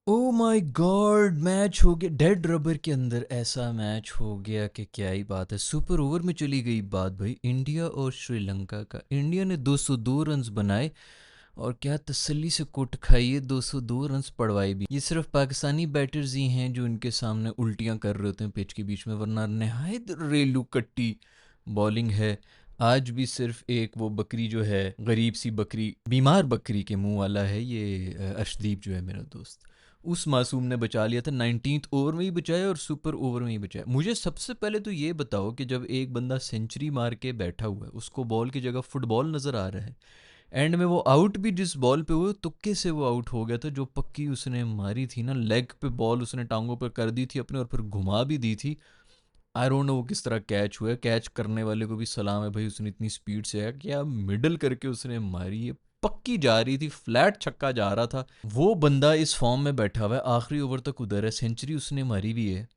Oh my God, match हो गया dead rubber के अंदर। ऐसा मैच हो गया कि क्या ही बात है। सुपर ओवर में चली गई बात भाई, इंडिया और श्रीलंका का। इंडिया ने 202 रन्स बनाए और क्या तसल्ली से कुट खाई है, 202 रन्स पड़वाए भी। ये सिर्फ पाकिस्तानी बैटर्स ही हैं जो इनके सामने उल्टियां कर रहे होते हैं पिच के बीच में, वरना नहायत रेलू कट्टी बॉलिंग है। आज भी सिर्फ एक वो बकरी जो है, गरीब सी बकरी, बीमार बकरी के मुंह वाला है ये अर्शदीप जो है मेरा दोस्त, उस मासूम ने बचा लिया था। 19th ओवर में ही बचाया और सुपर ओवर में ही बचाया। मुझे सबसे पहले तो ये बताओ कि जब एक बंदा सेंचुरी मार के बैठा हुआ है, उसको बॉल की जगह फुटबॉल नज़र आ रहा है, एंड में वो आउट भी जिस बॉल पे हुए तुक्के से वो आउट हो गया था, जो पक्की उसने मारी थी ना, लेग पे बॉल उसने टांगों पर कर दी थी अपने और फिर घुमा भी दी थी। आई डोंट नो वो किस तरह कैच हुआ है। कैच करने वाले को भी सलाम है भाई, उसने इतनी स्पीड से है क्या मिडल करके उसने मारी है, पक्की जा रही थी, फ्लैट छक्का जा रहा था। वो बंदा इस फॉर्म में बैठा हुआ है, आखिरी ओवर तक उधर है, सेंचुरी उसने मारी भी है।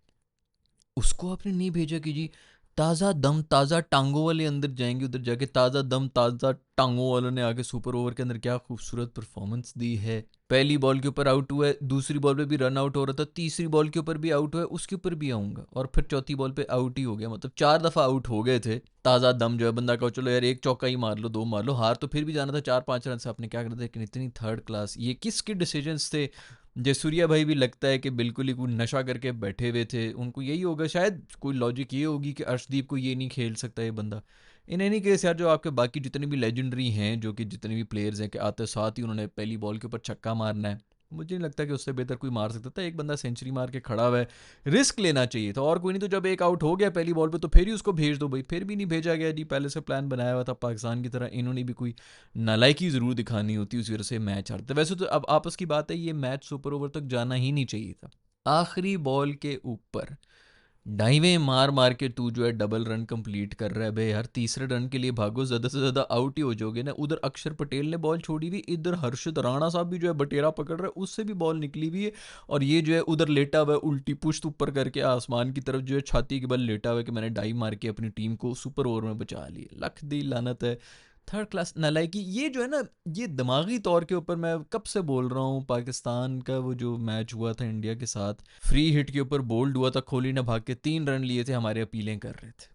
उसको आपने नहीं भेजा कि जी ताज़ा दम ताज़ा टांगों वाले अंदर जाएंगे, उधर जाके ताज़ा दम ताज़ा टांगों वालों ने आके सुपर ओवर के अंदर क्या खूबसूरत परफॉर्मेंस दी है। पहली बॉल के ऊपर आउट हुआ है, दूसरी बॉल पे भी रन आउट हो रहा था, तीसरी बॉल के ऊपर भी आउट हुआ है, उसके ऊपर भी आऊँगा, और फिर चौथी बॉल पे आउट ही हो गया। मतलब 4 दफ़ा आउट हो गए थे। ताज़ा दम जो है, बंदा कहो चलो यार एक चौका ही मार लो, दो मार लो, हार तो फिर भी जाना था 4-5 रन से, आपने क्या करना था। लेकिन इतनी थर्ड क्लास, ये किसके डिसीजंस थे। जयसूर्या भाई भी लगता है कि बिल्कुल ही कोई नशा करके बैठे हुए थे, उनको यही होगा शायद, कोई लॉजिक ये होगी कि अर्शदीप को ये नहीं खेल सकता ये बंदा। इन एनी केस यार, जो आपके बाकी जितने भी लेजेंडरी हैं, जो कि जितने भी प्लेयर्स हैं, कि आते साथ ही उन्होंने पहली बॉल के ऊपर छक्का मारना है, मुझे नहीं लगता कि उससे बेहतर कोई मार सकता था। एक बंदा सेंचुरी मार के खड़ा हुआ है, रिस्क लेना चाहिए था और कोई नहीं। तो जब एक आउट हो गया पहली बॉल पे, तो फिर ही उसको भेज दो भाई। फिर भी नहीं भेजा गया जी, पहले से प्लान बनाया हुआ था पाकिस्तान की तरह। इन्होंने भी कोई नालायकी ज़रूर दिखानी होती, उस वजह से मैच हारते। वैसे तो अब आपस की बात है, ये मैच सुपर ओवर तक जाना ही नहीं चाहिए था। आखिरी बॉल के ऊपर ढाईवें मार मार के तू जो है डबल रन कंप्लीट कर रहा है भाई यार। तीसरे रन के लिए भागो, ज़्यादा से ज़्यादा आउट ही हो जाओगे ना। उधर अक्षर पटेल ने बॉल छोड़ी हुई, इधर हर्षद राणा साहब भी जो है बटेरा पकड़ रहा है, उससे भी बॉल निकली हुई है। और ये जो है उधर लेटा हुआ है, उल्टी पुश्त ऊपर करके आसमान की तरफ जो है छाती के बल लेटा हुआ है कि मैंने डाई मार के अपनी टीम को सुपर ओवर में बचा लिया। लख दी लानत है, थर्ड क्लास नालायकी। ये जो है ना, ये दिमागी तौर के ऊपर, मैं कब से बोल रहा हूँ, पाकिस्तान का वो जो मैच हुआ था इंडिया के साथ, फ्री हिट के ऊपर बोल्ड हुआ था, कोहली ने भाग के 3 रन लिए थे, हमारे अपीलें कर रहे थे।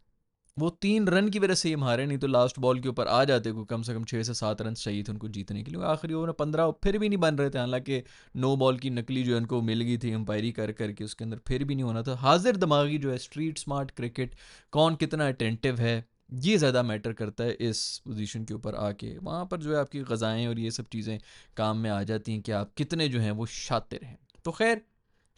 वो 3 रन की वजह से ये हारे, नहीं तो लास्ट बॉल के ऊपर आ जाते को, कम से कम 6 से 7 रन चाहिए थे उनको जीतने के लिए। आखिरी ओवर में 15 फिर भी नहीं बन रहे थे, हालांकि नो बॉल की नकली जो है उनको मिल गई थी अंपायरी कर करके, उसके अंदर फिर भी नहीं होना था। हाजिर दिमागी जो है, स्ट्रीट स्मार्ट क्रिकेट, कौन कितना अटेंटिव है, ये ज़्यादा मैटर करता है इस पोजीशन के ऊपर आके। वहाँ पर जो है आपकी ग़ज़ाएँ और ये सब चीज़ें काम में आ जाती हैं कि आप कितने जो हैं वो शातिर हैं। तो खैर,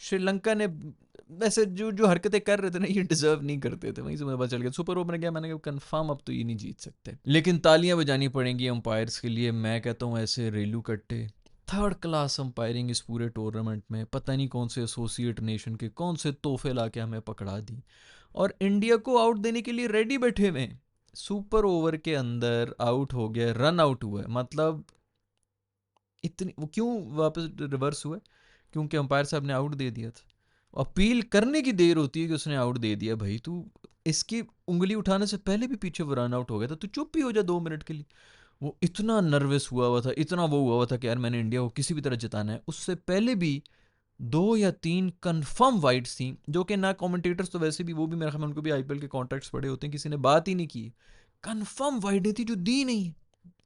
श्रीलंका ने वैसे जो जो हरकतें कर रहे थे ना, ये डिजर्व नहीं करते थे। वहीं से मुझे पता चल गया सुपर ओवर में गया, मैंने कहा कंफर्म अब तो ये नहीं जीत सकते। लेकिन तालियां बजानी पड़ेंगी अंपायर्स के लिए। मैं कहता हूँ ऐसे रेलू कट्टे, थर्ड क्लास अंपायरिंग इस पूरे टूर्नामेंट में, पता नहीं कौन से एसोसिएट नेशन के कौन से तोहफे ला के हमें पकड़ा दी, और इंडिया को आउट देने के लिए रेडी बैठे हुए हैं। सुपर ओवर के अंदर आउट हो गया, रन आउट हुआ है, मतलब इतनी वो क्यों वापस रिवर्स हुआ, क्योंकि अंपायर साहब ने आउट दे दिया था। अपील करने की देर होती है कि उसने आउट दे दिया भाई, तू इसकी उंगली उठाने से पहले भी पीछे वो रन आउट हो गया था, तू चुप ही हो जा 2 मिनट के लिए। वो इतना नर्वस हुआ था, इतना वो हुआ था कि यार मैंने इंडिया को किसी भी तरह जिताना है। उससे पहले भी 2 या 3 कंफर्म वाइड्स थी, जो कि ना कमेंटेटर्स तो वैसे भी, वो भी मेरे ख्याल में उनको भी आईपीएल के कॉन्ट्रैक्ट्स पड़े होते हैं, किसी ने बात ही नहीं की। कंफर्म वाइडें थी जो दी नहीं,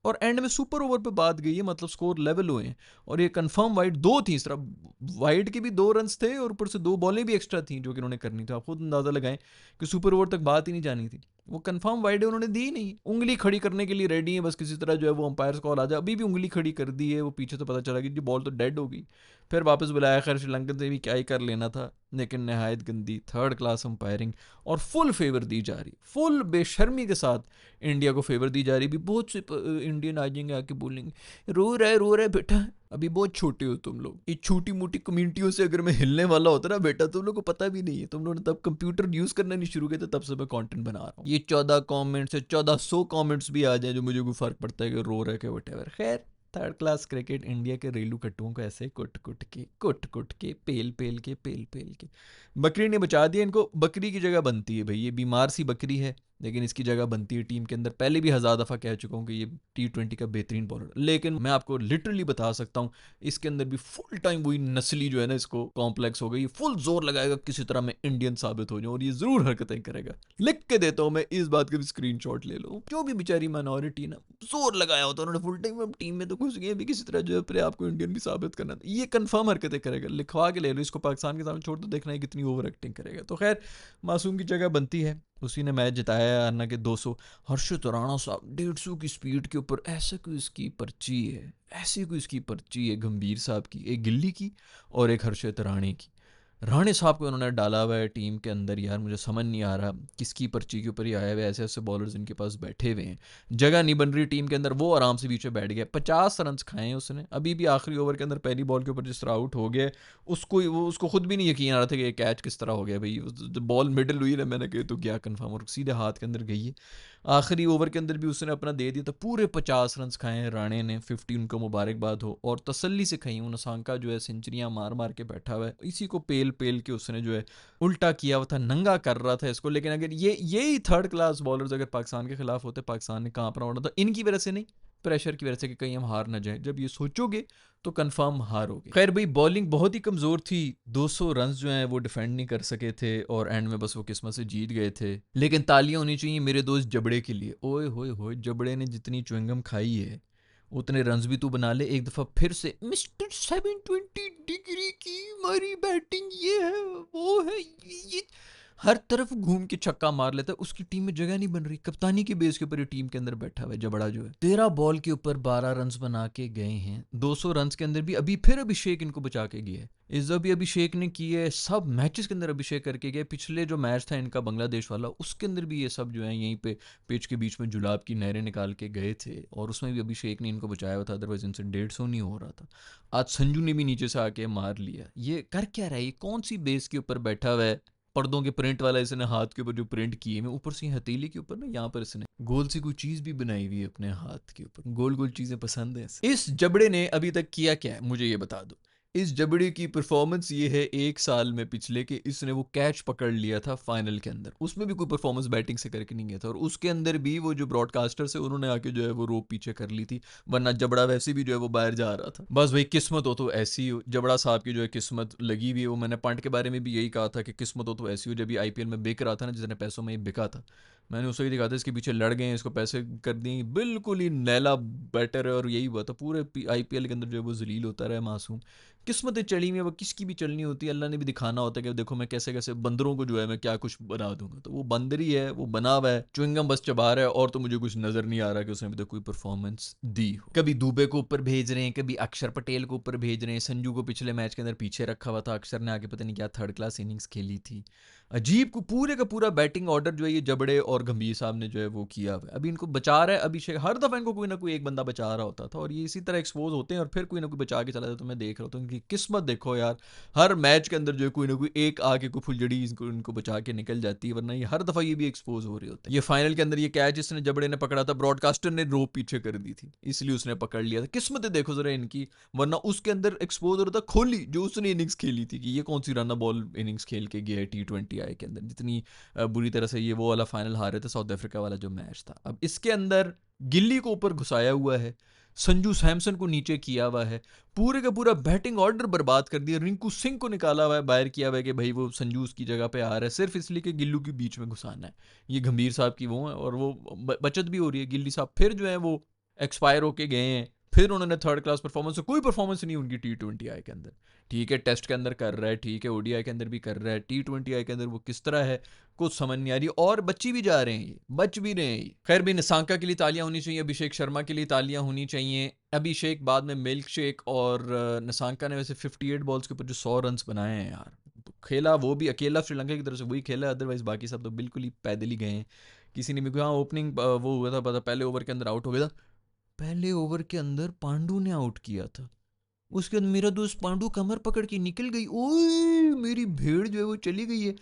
और एंड में सुपर ओवर पे बात गई है, मतलब स्कोर लेवल हुए हैं। और ये कंफर्म वाइड 2 थी, सिर्फ वाइड के भी 2 रन थे और ऊपर से 2 बॉलें भी एक्स्ट्रा थी जो कि उन्होंने करनी थी। आप खुद अंदाजा लगाएं कि सुपर ओवर तक बात ही नहीं जानी थी। वो कंफर्म वाइड है, उन्होंने दी नहीं। उंगली खड़ी करने के लिए रेडी है, बस किसी तरह जो है वो अंपायर कॉल आ जाए। अभी भी उंगली खड़ी कर दी है, वो पीछे तो पता चला कि जी बॉल तो डेड हो गई। फिर वापस बुलाया, खैर श्रीलंकन से भी क्या ही कर लेना था, लेकिन नहायत गंदी थर्ड क्लास अंपायरिंग। और फुल फेवर दी जा रही, फुल बेशर्मी के साथ इंडिया को फेवर दी जा रही। भी बहुत से इंडियन आ जाएंगे आके बोलेंगे रो रहा है बेटा, अभी बहुत छोटे हो तुम लोग, ये छोटी मोटी कम्युनिटियों से अगर मैं हिलने वाला होता ना बेटा, तुम लोग को पता भी नहीं है, तुम लोगों ने तब कंप्यूटर यूज करना नहीं शुरू किया था, तब से मैं कंटेंट बना रहा हूँ। ये 14 कमेंट्स, 1400 कमेंट्स भी आ जाए, जो मुझे कोई फर्क पड़ता है कि रो रहे के वटेवर। खैर, थर्ड क्लास क्रिकेट, इंडिया के रेलू कट्टुओं को ऐसे कुट कुट के पेल पेल के बकरी ने बचा दिया इनको। बकरी की जगह बनती है भाई, ये बीमार सी बकरी है, लेकिन इसकी जगह बनती है टीम के अंदर। पहले भी हज़ार दफ़ा कह चुका हूँ कि ये T20 का बेहतरीन बॉलर, लेकिन मैं आपको लिटरली बता सकता हूँ इसके अंदर भी फुल टाइम वही नस्ली जो है ना, इसको कॉम्प्लेक्स हो गई, फुल जोर लगाएगा किसी तरह मैं इंडियन साबित हो जाऊँ, और ये ज़रूर हरकतें करेगा। लिख के देता हूँ मैं, इस बात का भी स्क्रीनशॉट ले लो। जो भी बेचारी माइनॉरिटी ना जोर लगाया होता है उन्होंने फुल टाइम, अब टीम में तो घुस गए भी किसी तरह जो है अपने आपको इंडियन भी साबित करना, ये कंफर्म हरकतें करेगा। लिखवा के ले लो इसको, पाकिस्तान के सामने छोड़ दो, देखना है कितनी ओवर एक्टिंग करेगा। तो खैर मासूम की जगह बनती है, उसी ने मैच जिताया है अन्ना के 200। हर्षित राणा साहब 150 की स्पीड के ऊपर, ऐसे कोई इसकी पर्ची है, ऐसी कोई इसकी पर्ची है गंभीर साहब की, एक गिल्ली की और एक हर्षित राणे की। राणे साहब को उन्होंने डाला हुआ है टीम के अंदर, यार मुझे समझ नहीं आ रहा किसकी पर्ची के ऊपर ही आया हुआ है। ऐसे ऐसे बॉलर्स इनके पास बैठे हुए हैं, जगह नहीं बन रही टीम के अंदर, वो आराम से बीच में बैठ गया। 50 रन खाए हैं उसने, अभी भी आखिरी ओवर के अंदर पहली बॉल के ऊपर जिस तरह आउट हो गया, उसको खुद भी नहीं यकीन आ रहा था कि ये कैच किस तरह हो गया भाई। बॉल मिडल हुई ना, मैंने कहा तो गया कन्फर्म, और सीधे हाथ के अंदर गई है। आखिरी ओवर के अंदर भी उसने अपना दे दिया था, पूरे 50 रन खाए हैं राणे ने, 50 उनको मुबारकबाद हो, और तसल्ली से खाई। नसांका जो है सेंचुरियां मार मार के बैठा हुआ है, इसी को पेल पेल के उसने जो है उल्टा किया हुआ था, नंगा कर रहा था इसको। लेकिन अगर यही थर्ड क्लास बॉलर्स अगर पाकिस्तान के खिलाफ होते, पाकिस्तान ने कांपना होना था, इनकी वजह से नहीं, प्रेशर की वजह से कि कहीं हम हार ना जाए। जब ये सोचोगे तो कंफर्म हारोगे। खैर भाई बॉलिंग बहुत ही कमज़ोर थी, 200 रन जो हैं वो डिफेंड नहीं कर सके थे, और एंड में बस वो किस्मत से जीत गए थे। लेकिन तालियां होनी चाहिए मेरे दोस्त जबड़े के लिए। ओए होए होए, जबड़े ने जितनी च्युइंगम खाई है उतने रन्स भी तू बना ले एक दफ़ा फिर से। मिस्टर 720 डिग्री की हमारी बैटिंग ये है वो है, ये हर तरफ घूम के छक्का मार लेता है, उसकी टीम में जगह नहीं बन रही। कप्तानी की बेस के ऊपर ये टीम के अंदर बैठा हुआ है जबड़ा जो है। 13 बॉल के ऊपर 12 रन्स बना के गए हैं, 200 रन्स के अंदर भी अभी फिर अभिषेक इनको बचा के गया है। इस भी अभिषेक ने किए, सब मैचेस के अंदर अभिषेक करके गए। पिछले जो मैच था इनका बांग्लादेश वाला, उसके अंदर भी ये सब जो है यहीं पे पिच के बीच में जुलाब की नहरें निकाल के गए थे, और उसमें भी अभिषेक ने इनको बचाया हुआ था, अदरवाइज इनसे 150 नहीं हो रहा था। आज संजू ने भी नीचे से आके मार लिया। ये कर क्या रहा है, ये कौन सी बेस के ऊपर बैठा हुआ है? पर्दों के प्रिंट वाला इसने हाथ के ऊपर जो प्रिंट किए में, ऊपर से हथेली के ऊपर ना यहाँ पर इसने गोल सी कोई चीज भी बनाई हुई है अपने हाथ के ऊपर। गोल गोल चीजें पसंद है इस जबड़े ने। अभी तक किया क्या है मुझे ये बता दो। इस जबड़े की परफॉर्मेंस ये है एक साल में पिछले के, इसने वो कैच पकड़ लिया था फाइनल के अंदर, उसमें भी कोई परफॉर्मेंस बैटिंग से करके नहीं गया था, और उसके अंदर भी वो जो ब्रॉडकास्टर से उन्होंने आके जो है वो रोप पीछे कर ली थी, वरना जबड़ा वैसे भी जो है वो बाहर जा रहा था। बस भाई किस्मत हो तो ऐसी हो, जबड़ा साहब की जो है किस्मत लगी हुई है। वो मैंने पंट के बारे में भी यही कहा था कि किस्मत हो तो ऐसी हो। जब ये आईपीएल में बिक रहा था ना, जितने पैसों में ये बिका था, मैंने उसको ही दिखा था इसके पीछे लड़ गए, इसको पैसे कर दिए, बिल्कुल ही नैला बैटर है, और यही हुआ था पूरे आईपीएल के अंदर जो है वो जलील होता रहा मासूम। किस्मतें चढ़ी हुई है, वो किसकी भी चलनी होती है, अल्लाह ने भी दिखाना होता है कि देखो मैं कैसे कैसे बंदरों को जो है मैं क्या कुछ बना दूंगा। तो वो बंदर ही है, वो बना हुआ है, च्युइंगम बस चबा रहा है, और तो मुझे कुछ नजर नहीं आ रहा कि उसने अभी तक कोई परफॉर्मेंस दी हो। कभी दुबे को ऊपर भेज रहे हैं, कभी अक्षर पटेल को ऊपर भेज रहे हैं। संजू को पिछले मैच के अंदर पीछे रखा हुआ था, अक्षर ने आके पता नहीं क्या थर्ड क्लास इनिंग्स खेली थी। अजीब को पूरे का पूरा बैटिंग ऑर्डर जो है ये जबड़े और गंभीर साहब ने जो है वो किया हुआ है। अभी इनको बचा रहा है अभिषेक, हर दफा इनको कोई ना कोई एक बंदा बचा रहा होता था, और ये इसी तरह एक्सपोज होते हैं और फिर कोई ना कोई बचा के चला जाता है। तो मैं देख रहा हूँ इनकी किस्मत देखो यार, हर मैच के अंदर जो है कोई ना कोई एक आके कोई फुलझड़ी इनको बचा के निकल जाती है, वरना ये हर दफा ये भी एक्सपोज हो रहे होते हैं। ये फाइनल के अंदर ये कैच जिसने जबड़े ने पकड़ा था, ब्रॉडकास्टर ने रोप पीछे कर दी थी, इसलिए उसने पकड़ लिया था। किस्मतें देखो जरा इनकी, वरना उसके अंदर एक्सपोज हो रहा था खोली जो उसने इनिंग्स खेली थी, कि ये कौन सी रन बॉल इनिंग्स खेल के गया है T20 आई के अंदर, जितनी बुरी तरह से ये वो वाला फाइनल हारे थे, साउथ अफ्रीका वाला जो मैच था। अब इसके अंदर गिल्ली को ऊपर घुसाया हुआ है, संजू सैमसन को नीचे किया हुआ है, पूरे का पूरा बैटिंग ऑर्डर बर्बाद कर दिया, रिंकू सिंह को निकाला हुआ है, बाहर किया हुआ है कि भाई वो संजू उसकी जगह पे आ रहा है सिर्फ इसलिए कि गिल्लू के बीच में घुसाना है। ये गंभीर साहब की वो है, और वो बचत भी हो रही है। गिल्ली साहब फिर जो है वो एक्सपायर होके गए हैं, फिर उन्होंने थर्ड क्लास परफॉर्मेंस, कोई परफॉर्मेंस नहीं उनकी T20 आई के अंदर। ठीक है टेस्ट के अंदर कर रहा है, ठीक है ओडीआई के अंदर भी कर रहा है, T20 आई के अंदर वो किस तरह है कुछ समझ नहीं आ रही, और बच्ची भी जा रहे हैं, ये बच भी रहे हैं। खैर भी नसांका के लिए तालियां होनी चाहिए, अभिषेक शर्मा के लिए तालियां होनी चाहिए। अभिषेक बाद में मिल्क शेक, और नसांका ने वैसे 58 बॉल्स के ऊपर जो 100 रन बनाए हैं यार, तो खेला वो भी अकेला श्रीलंका की तरफ से वही खेला, अदरवाइज बाकी सब तो बिल्कुल ही पैदल ही गए हैं। किसी ने भी कहा ओपनिंग वो हुआ था पता, पहले ओवर के अंदर आउट हो गया था, पहले ओवर के अंदर पांडू ने आउट किया था। उसके बाद मेरा दोस्त पांडू कमर पकड़ के निकल गई, ओए मेरी भेड़ जो है वो चली गई है।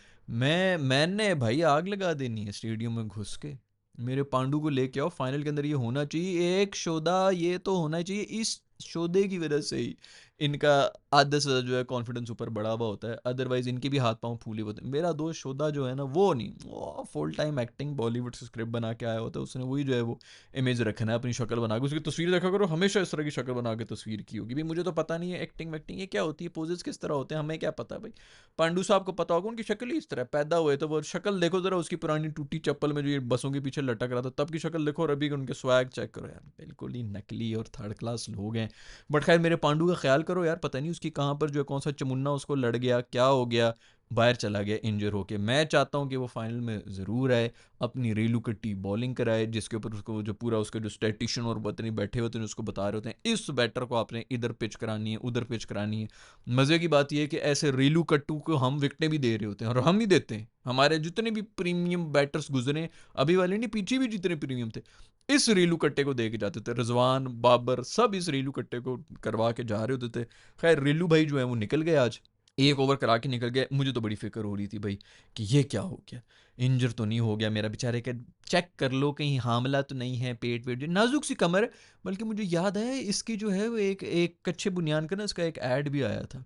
मैंने भाई आग लगा देनी है स्टेडियम में घुस के, मेरे पांडू को लेके आओ, फाइनल के अंदर ये होना चाहिए एक शोधा, ये तो होना चाहिए। इस शोधे की वजह से ही इनका आधे से ज़्यादा जो है कॉन्फिडेंस ऊपर बढ़ा हुआ होता है, अदरवाइज़ इनके भी हाथ पाँव फूले होते हैं। मेरा दोस्त शोधा जो है ना वो नहीं, वो फुल टाइम एक्टिंग बॉलीवुड से स्क्रिप्ट बना के आया होता है, उसने वही जो है वो इमेज रखना है अपनी शक्ल बना के, उसकी तस्वीर देखा करो हमेशा इस तरह की शक्ल बना के तस्वीर की होगी। भाई मुझे तो पता नहीं है एक्टिंग वैक्टिंग ये क्या होती है, पोजेस किस तरह होते हैं, हमें क्या पता भाई। पांडु साहब को पता होगा, उनकी शक्ल ही इस तरह पैदा हुए तो वो शक्ल देखो जरा उसकी पुरानी टूटी चप्पल में जो ये बसों के पीछे लटक रहा था तब की शक्ल देखो, और अभी के उनके स्वैग चेक करो यार, बिल्कुल ही नकली और थर्ड क्लास लोग हैं। बट खैर मेरे पांडु का ख्याल करो यार, पता नहीं उसकी कहाँ पर जो है कौन सा चमुन्ना उसको लड़ गया, क्या हो गया, बाहर चला गया इंजर होके। मैं चाहता हूँ कि वो फाइनल में ज़रूर आए, अपनी रेलू कट्टी बॉलिंग कराए, जिसके ऊपर उसको जो पूरा उसके जो स्टैटिशियन और पता नहीं बैठे होते हैं उसको बता रहे होते हैं इस बैटर को आपने इधर पिच करानी है, उधर पिच करानी है। मज़े की बात यह है कि ऐसे रेलू कट्टू को हम विकटें भी दे रहे होते हैं, और हम ही देते हैं। हमारे जितने भी प्रीमियम बैटर्स गुजरे, अभी वाले नहीं पीछे भी जितने प्रीमियम थे, इस रेलू कट्टे को दे के जाते थे। रिजवान, बाबर सब इस रेलू कट्टे को करवा के जा रहे होते थे। खैर रेलू भाई जो है वो निकल गए, आज एक ओवर करा के निकल गए। मुझे तो बड़ी फिक्र हो रही थी भाई कि ये क्या हो गया, इंजर तो नहीं हो गया मेरा बेचारे का, चेक कर लो कहीं हामला तो नहीं है, पेट वेट जो नाजुक सी कमर है। बल्कि मुझे याद है इसकी जो है वो एक एक कच्चे बुनियान का ना इसका एक ऐड भी आया था,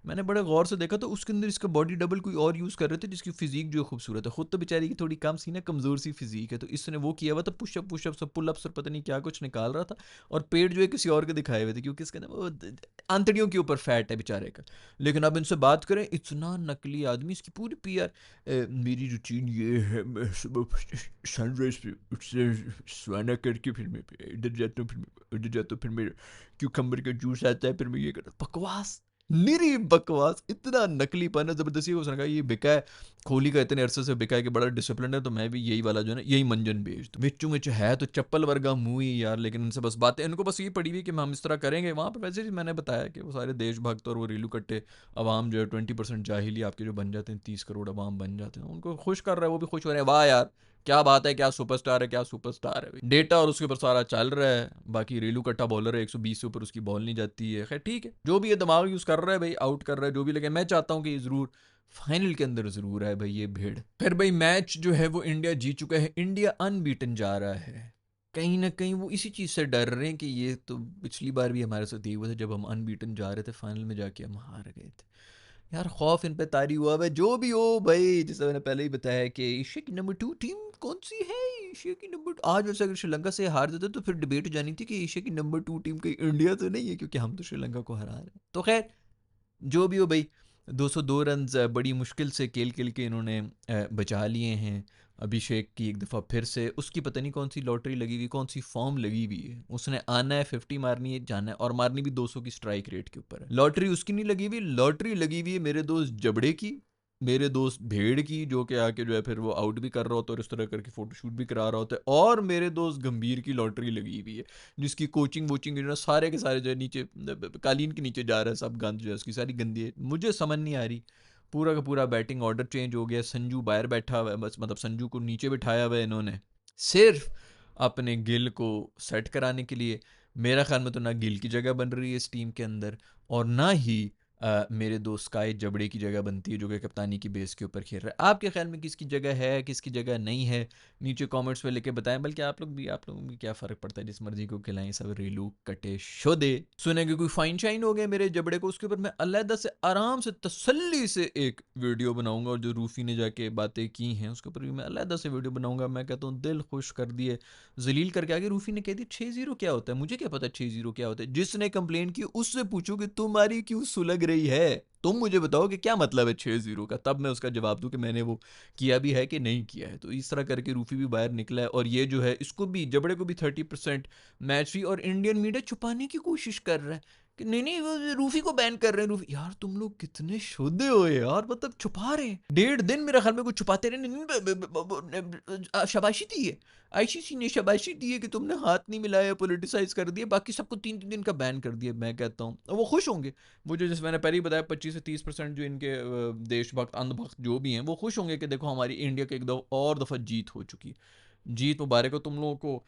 मैंने बड़े गौर से देखा तो उसके अंदर इसका बॉडी डबल कोई और यूज़ कर रहे थे, जिसकी फिजीक जो खूबसूरत है, खुद तो बेचारी की थोड़ी कम सी ना कमज़ोर सी फिजीक है, तो इसने वो किया हुआ था, पुशअप सब पुलअप्स और पता नहीं क्या कुछ निकाल रहा था, और पेट जो है किसी और के दिखाए हुए थे, क्योंकि इसके ना वो आंतड़ियों के ऊपर फैट है बेचारे का। लेकिन अब इनसे बात करें, इतना नकली आदमी, इसकी पूरी पी आर, मेरी रूटीन ये है, मैं सुबह सनराइज पे उससे स्वाना करके फिर मैं इधर जाता हूँ, फिर मैं उधर जाता हूँ, फिर मेरे क्यूकम्बर का जूस आता है, फिर मैं ये करता हूँ। बकवास, निरी बकवास, इतना नकलीपन है ज़बरदस्ती। उसने कहा ये बिका है, कोहली का इतने अरसे से बिका है कि बड़ा डिसिप्लिन है, तो मैं भी यही वाला जो है ना यही मंजन बेच दूँ। विच्चू मिच है तो चप्पल वर्गा मुंह ही यार, लेकिन उनसे बस बातें, इनको बस ये पड़ी हुई कि हम इस तरह करेंगे। वहाँ पर वैसे भी मैंने बताया कि वो सारे देशभक्त और वो रेलू कट्टे अवाम जो है 20% जाहिली आपके जो बन जाते हैं, 30 करोड़ अवाम बन जाते हैं, उनको खुश कर रहा है, वो भी खुश हो रहे हैं। वाह यार क्या बात है, क्या सुपरस्टार है, क्या सुपरस्टार है। डेटा और उसके ऊपर सारा चल रहा है, बाकी रेलू कट्टा बॉलर है, 120 से ऊपर उसकी बॉल नहीं जाती है। खैर ठीक है, जो भी ये दिमाग यूज़ कर रहा है भाई, आउट कर रहा है जो भी, लेकिन मैं चाहता हूँ कि ये ज़रूर फाइनल के अंदर ज़रूर है भाई ये भीड़। फिर भाई मैच जो है वो इंडिया जीत चुका है, इंडिया अनबीटन जा रहा है। कहीं ना कहीं वो इसी चीज़ से डर रहे हैं कि ये तो पिछली बार भी हमारे साथ यही हुआ था, जब हम अनबीटन जा रहे थे फाइनल में जाके हम हार गए थे। यार खौफ इन पे तारी हुआ है, जो भी हो भाई, जैसे मैंने पहले ही बताया कि एशिया की नंबर 2 टीम कौन सी है, एशिया की नंबर, आज वैसे अगर श्रीलंका से हार जाते तो फिर डिबेट हो जानी थी कि एशिया की नंबर 2 टीम कहीं इंडिया तो नहीं है, क्योंकि हम तो श्रीलंका को हरा रहे हैं। तो खैर जो भी हो भाई, 202 रन बड़ी मुश्किल से खेल खेल के इन्होंने बचा लिए हैं। अभिषेक की एक दफ़ा फिर से उसकी पता नहीं कौन सी लॉटरी लगी हुई, कौन सी फॉर्म लगी हुई है, उसने आना है 50 मारनी है, जाना है, और मारनी भी 200 की स्ट्राइक रेट के ऊपर है। लॉटरी उसकी नहीं लगी हुई, लॉटरी लगी हुई है मेरे दोस्त जबड़े की, मेरे दोस्त भेड़ की, जो कि आके जो है फिर वो आउट भी कर रहा होता है और इस तरह करके फोटोशूट भी करा रहा होता है, और मेरे दोस्त गंभीर की लॉटरी लगी हुई है, जिसकी कोचिंग वोचिंग जो है सारे के सारे जो है नीचे कालीन के नीचे जा रहा है, सब गंद जो है उसकी सारी गंदी है, मुझे समझ नहीं आ रही। पूरा का पूरा बैटिंग ऑर्डर चेंज हो गया, संजू बाहर बैठा हुआ है, बस मतलब संजू को नीचे बिठाया हुआ है इन्होंने सिर्फ अपने गिल को सेट कराने के लिए। मेरा ख्याल में तो ना गिल की जगह बन रही है इस टीम के अंदर, और ना ही मेरे दोस्त स्काई जबड़े की जगह बनती है, जो कि कप्तानी की बेस के ऊपर खेल रहा है। आपके ख्याल में किसकी जगह है, किसकी जगह नहीं है, नीचे कमेंट्स में लेके बताएं। बल्कि आप लोगों भी क्या फ़र्क पड़ता है, जिस मर्जी को खिलाएं, सब रेलू कटे शोदे। सुने कि कोई फाइन शाइन हो गया मेरे जबड़े को, उसके ऊपर मैं अलहदा से आराम से तसल्ली से एक वीडियो बनाऊंगा, और जो रूफी ने जाके बातें की हैं उसके ऊपर भी मैं अलहदा से वीडियो बनाऊंगा। मैं कहता हूँ दिल खुश कर दिए, जलील करके आगे रूफी ने कह दिया 6-0 क्या होता है, मुझे क्या पता 6-0 क्या होता है। जिसने कंप्लेन की उससे पूछो कि तुम्हारी क्यों सुलग रही है, तुम मुझे बताओ कि क्या मतलब है 6-0 का, तब मैं उसका जवाब दूं कि मैंने वो किया भी है कि नहीं किया है। तो इस तरह करके रूफी भी बाहर निकला है, और ये जो है इसको भी जबड़े को भी 30% मैच फी, और इंडियन मीडिया छुपाने की कोशिश कर रहा है कि नहीं नहीं वो रूफी को बैन कर रहे हैं। रूफी यार तुम लोग कितने शुद्ध हो यार, मतलब छुपा रहे हैं 1.5 दिन मेरे ख्याल में कुछ छुपाते रहे। शाबाशी दी है, आईसीसी ने शाबाशी दी है कि तुमने हाथ नहीं मिलाया, पोलिटिसाइज कर दिया, बाकी सबको 3-3 दिन का बैन कर दिया। मैं कहता हूँ वो खुश होंगे, वो जो जैसे मैंने पहले ही बताया 25 से 30% जो इनके देशभक्त अंधभक्त जो भी हैं वो खुश होंगे कि देखो हमारी इंडिया की एक दफ़ा और दफ़ा जीत हो चुकी, जीत मुबारक हो तुम लोगों को।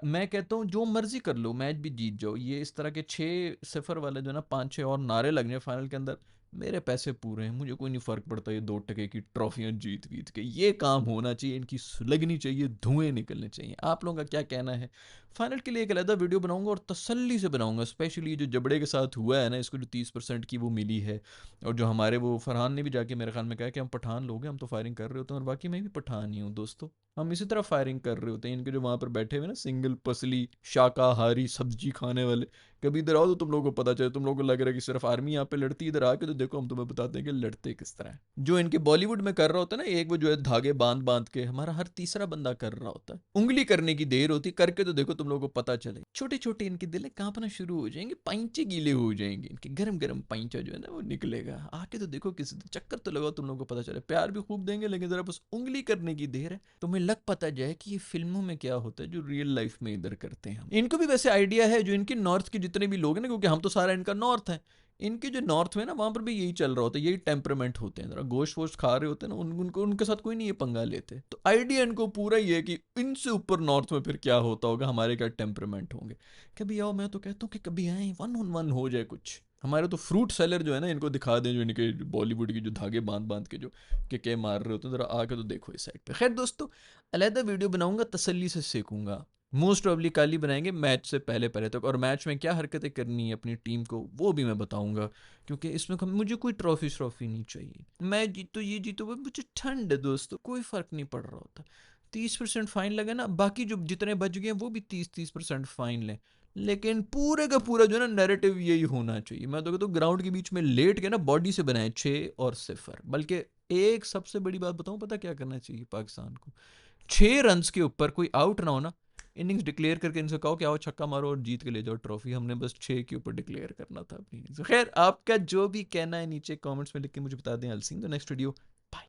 मैं कहता हूँ जो मर्जी कर लो, मैच भी जीत जाओ, ये इस तरह के 6-0 वाले जो ना 5-6 और नारे लगने फाइनल के अंदर, मेरे पैसे पूरे हैं, मुझे कोई नहीं फ़र्क पड़ता ये 2 टके की ट्रॉफियाँ जीत-वीत के। ये काम होना चाहिए, इनकी सुलगनी चाहिए, धुएँ निकलने चाहिए। आप लोगों का क्या कहना है? फाइनल के लिए एक अलग वीडियो बनाऊँगा और तसल्ली से बनाऊँगा, स्पेशली ये जो जबड़े के साथ हुआ है ना, इसको जो 30% की वो मिली है, और जो हमारे वो फरहान ने भी जाके मेरे ख्याल में कहा कि हम पठान लोग हैं, हम तो फायरिंग कर रहे होते हैं, और बाकी मैं भी पठान ही हूँ दोस्तों। हम इसी तरह फायरिंग कर रहे होते हैं। इनके जो वहाँ पर बैठे हुए ना सिंगल पसली शाकाहारी सब्जी खाने वाले, कभी इधर आओ तो तुम लोगों को पता चले, तुम लोगों को लग रहा है कि सिर्फ आर्मी यहाँ पे लड़ती है, इधर आके तो देखो हम तुम्हें बताते हैं कि लड़ते किस तरह है। जो इनके बॉलीवुड में कर रहा होता है ना, एक वो जो है धागे बांध बांध के, हमारा हर तीसरा बंदा कर रहा होता है। उंगली करने की देर होती, करके तो देखो तुम लोगों को पता चले। छोटे छोटे इनके दिल कांपना शुरू हो जाएंगे, पैंचे गीले हो जाएंगे, इनके गरम गरम पैंचा जो है ना वो निकलेगा। आके तो देखो किसी चक्कर तो लगाओ, तुम लोगों को पता चले। प्यार भी खूब देंगे, लेकिन जरा बस उंगली करने की देर है, तुम्हें लग पता जाए कि ये फिल्मों में क्या होता है जो रियल लाइफ में इधर करते हैं। इनको भी वैसे आइडिया है, जो इनके नॉर्थ के जितने भी लोग हैं ना, क्योंकि हम तो सारा इनका नॉर्थ है, इनके जो नॉर्थ में ना वहाँ पर भी यही चल रहा होता है, यही टेम्परामेंट होते हैं, जरा गोश्त वोश्त खा रहे होते हैं ना, उनको उनके साथ कोई नहीं ये पंगा लेते। तो आइडिया इनको पूरा ही है कि इनसे ऊपर नॉर्थ में फिर क्या होता होगा, हमारे क्या टेम्परामेंट होंगे। कभी आओ, मैं तो कहता हूँ कि कभी आए, 1 on 1 हो जाए कुछ। हमारे तो फ्रूट सेलर जो है ना, इनको दिखा दें, जो इनके बॉलीवुड की जो धागे बांध बांध के जो के मार रहे होते हैं, जरा आके तो देखो इस साइड पे। खैर दोस्तों, अलहदा वीडियो बनाऊंगा, तसल्ली से सेकूंगा। मोस्ट ऑफली कल ही बनाएंगे मैच से पहले पहले तक, और मैच में क्या हरकतें करनी है अपनी टीम को वो भी मैं बताऊंगा, क्योंकि इसमें मुझे कोई ट्रॉफी नहीं चाहिए। मैं जीतो ये जीतो, मुझे ठंड है दोस्तों, कोई फ़र्क नहीं पड़ रहा होता। 30% फाइन लगे ना, बाकी जो जितने बच गए वो भी 30% फाइन लें, लेकिन पूरे का पूरा जो है ना नैरेटिव यही होना चाहिए। मैं तो कहता हूँ ग्राउंड के बीच में लेट के ना बॉडी से बनाए 6 और 0। बल्कि एक सबसे बड़ी बात बताऊँ, पता क्या करना चाहिए पाकिस्तान को? 6 रन के ऊपर कोई आउट ना हो ना, इनिंग्स डिक्लेयर करके इनसे कहो कि आओ छक्का मारो और जीत के ले जाओ ट्रॉफी। हमने बस 6 के ऊपर डिक्लेयर करना था अपनी इनिंग्स। खैर, आपका जो भी कहना है नीचे कमेंट्स में लिख के मुझे बता दें। I will see you in the next video.